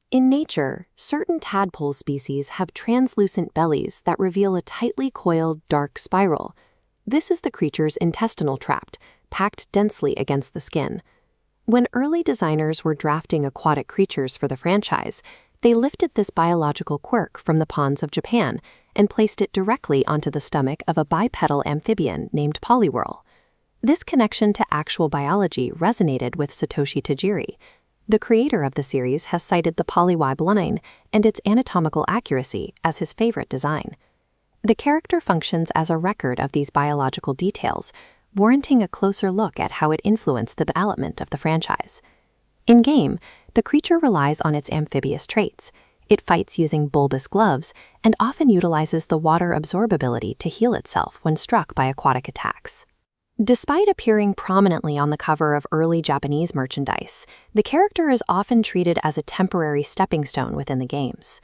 In nature, certain tadpole species have translucent bellies that reveal a tightly coiled, dark spiral. This is the creature's intestinal tract, packed densely against the skin. When early designers were drafting aquatic creatures for the franchise, they lifted this biological quirk from the ponds of Japan and placed it directly onto the stomach of a bipedal amphibian named Poliwhirl. This connection to actual biology resonated with Satoshi Tajiri. The creator of the series has cited the Poliwhirl line and its anatomical accuracy as his favorite design. The character functions as a record of these biological details, warranting a closer look at how it influenced the development of the franchise. In-game, the creature relies on its amphibious traits. It fights using bulbous gloves and often utilizes the water absorbability to heal itself when struck by aquatic attacks. Despite appearing prominently on the cover of early Japanese merchandise, the character is often treated as a temporary stepping stone within the games.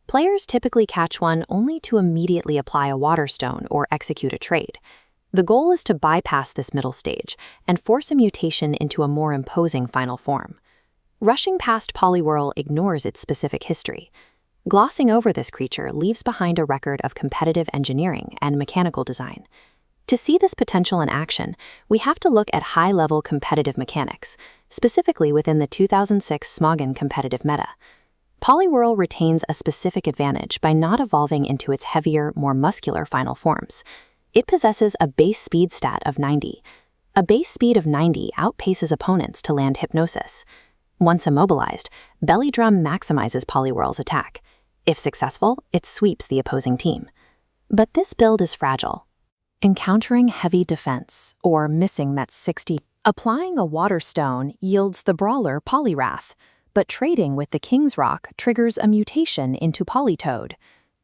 Players typically catch one only to immediately apply a water stone or execute a trade. The goal is to bypass this middle stage and force a mutation into a more imposing final form. Rushing past Poliwhirl ignores its specific history. Glossing over this creature leaves behind a record of competitive engineering and mechanical design. To see this potential in action, we have to look at high-level competitive mechanics, specifically within the 2006 Smogon competitive meta. Poliwhirl retains a specific advantage by not evolving into its heavier, more muscular final forms. It possesses a base speed stat of 90. A base speed of 90 outpaces opponents to land hypnosis. Once immobilized, Belly Drum maximizes Poliwhirl's attack. If successful, it sweeps the opposing team. But this build is fragile. Encountering heavy defense, or missing that 60. Applying a water stone yields the brawler Poliwrath, but trading with the King's Rock triggers a mutation into Politoed.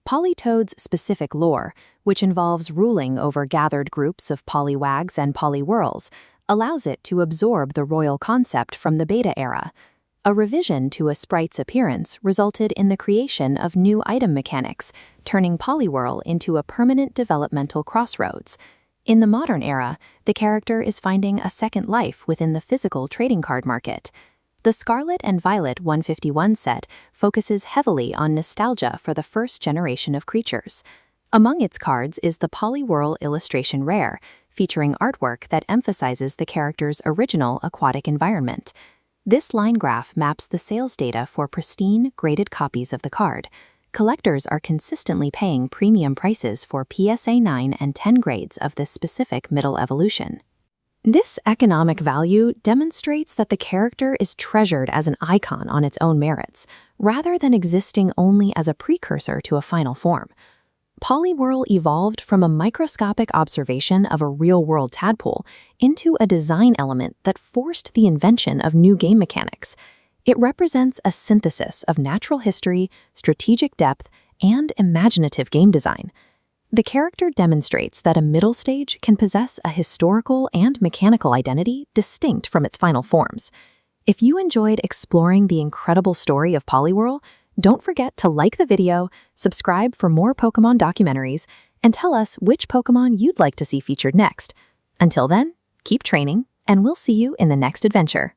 Politoed's specific lore, which involves ruling over gathered groups of Poliwags and Poliwhirls, allows it to absorb the royal concept from the beta era. A revision to a sprite's appearance resulted in the creation of new item mechanics, turning Poliwhirl into a permanent developmental crossroads. In the modern era, the character is finding a second life within the physical trading card market. The Scarlet and Violet 151 set focuses heavily on nostalgia for the first generation of creatures. Among its cards is the Poliwhirl Illustration Rare, featuring artwork that emphasizes the character's original aquatic environment. This line graph maps the sales data for pristine, graded copies of the card. Collectors are consistently paying premium prices for PSA 9 and 10 grades of this specific middle evolution. This economic value demonstrates that the character is treasured as an icon on its own merits, rather than existing only as a precursor to a final form. Poliwhirl evolved from a microscopic observation of a real-world tadpole into a design element that forced the invention of new game mechanics. It represents a synthesis of natural history, strategic depth, and imaginative game design. The character demonstrates that a middle stage can possess a historical and mechanical identity distinct from its final forms. If you enjoyed exploring the incredible story of Poliwhirl, don't forget to like the video, subscribe for more Pokémon documentaries, and tell us which Pokémon you'd like to see featured next. Until then, keep training, and we'll see you in the next adventure.